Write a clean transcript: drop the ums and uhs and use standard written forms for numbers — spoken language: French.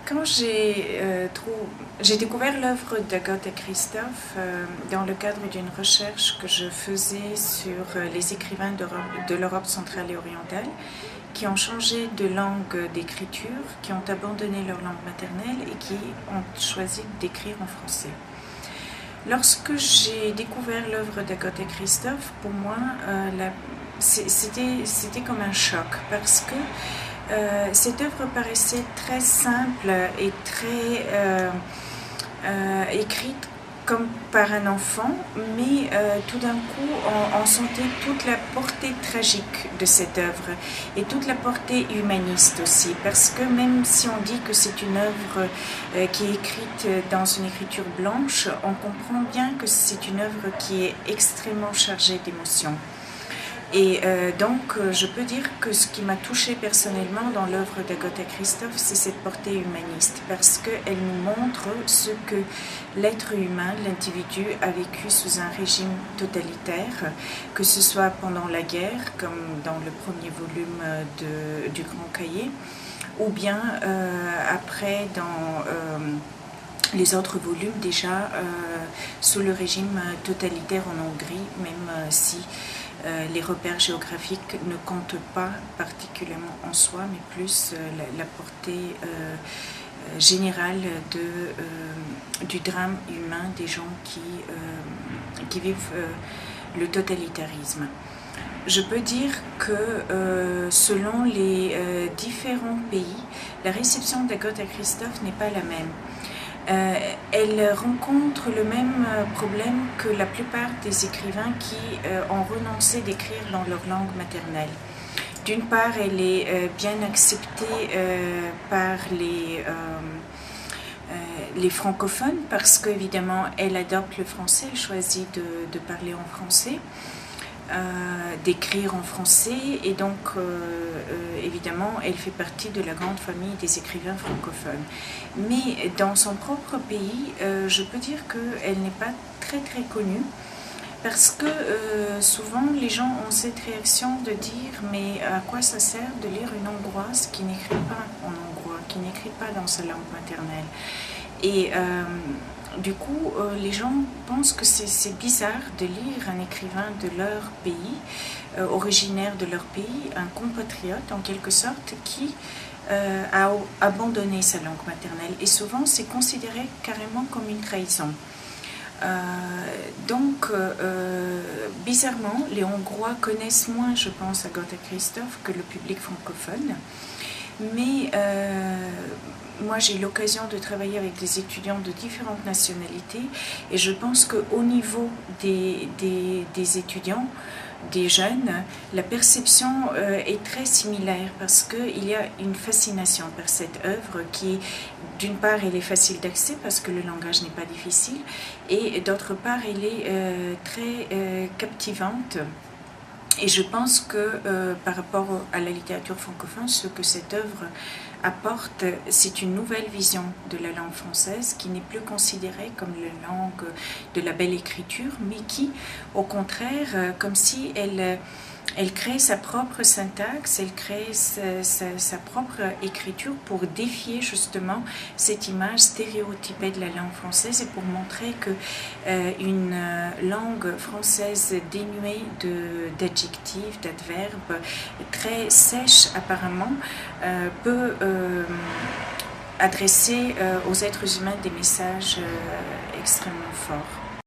Quand j'ai découvert l'œuvre d'Agatha Christophe dans le cadre d'une recherche que je faisais sur les écrivains de l'Europe centrale et orientale qui ont changé de langue d'écriture, qui ont abandonné leur langue maternelle et qui ont choisi d'écrire en français. Lorsque j'ai découvert l'œuvre d'Agatha Christophe, pour moi, c'était comme un choc parce que cette œuvre paraissait très simple et très écrite comme par un enfant, mais tout d'un coup on sentait toute la portée tragique de cette œuvre et toute la portée humaniste aussi, parce que même si on dit que c'est une œuvre qui est écrite dans une écriture blanche, on comprend bien que c'est une œuvre qui est extrêmement chargée d'émotions. Et donc je peux dire que ce qui m'a touchée personnellement dans l'œuvre d'Agatha Christophe, c'est cette portée humaniste, parce qu'elle nous montre ce que l'être humain, l'individu, a vécu sous un régime totalitaire, que ce soit pendant la guerre, comme dans le premier volume du Grand Cahier, ou bien après dans les autres volumes déjà sous le régime totalitaire en Hongrie, même si les repères géographiques ne comptent pas particulièrement en soi, mais plus la portée générale du drame humain des gens qui vivent le totalitarisme. Je peux dire que selon les différents pays, la réception d'Agatha Christophe n'est pas la même. Elle rencontre le même problème que la plupart des écrivains qui ont renoncé d'écrire dans leur langue maternelle. D'une part, elle est bien acceptée par les francophones parce qu'évidemment, elle adopte le français, elle choisit de parler en français. D'écrire en français, et donc évidemment elle fait partie de la grande famille des écrivains francophones. Mais dans son propre pays, je peux dire qu'elle n'est pas très connue, parce que souvent les gens ont cette réaction de dire mais à quoi ça sert de lire une hongroise qui n'écrit pas en hongrois, qui n'écrit pas dans sa langue maternelle. Et du coup, les gens pensent que c'est bizarre de lire un écrivain de leur pays, originaire de leur pays, un compatriote en quelque sorte, qui a abandonné sa langue maternelle. Et souvent, c'est considéré carrément comme une trahison. Donc, bizarrement, les Hongrois connaissent moins, je pense, Agatha Christophe que le public francophone. Mais moi, j'ai eu l'occasion de travailler avec des étudiants de différentes nationalités, et je pense qu'au niveau des étudiants, des jeunes, la perception est très similaire, parce qu'il y a une fascination par cette œuvre qui, d'une part, elle est facile d'accès parce que le langage n'est pas difficile, et d'autre part, elle est très captivante. Et je pense que par rapport à la littérature francophone, ce que cette œuvre apporte, c'est une nouvelle vision de la langue française qui n'est plus considérée comme la langue de la belle écriture, mais qui, au contraire, comme si elle crée sa propre syntaxe, elle crée sa propre écriture pour défier justement cette image stéréotypée de la langue française, et pour montrer que une langue française dénuée d'adjectifs, d'adverbes, très sèche apparemment, peut adresser aux êtres humains des messages extrêmement forts.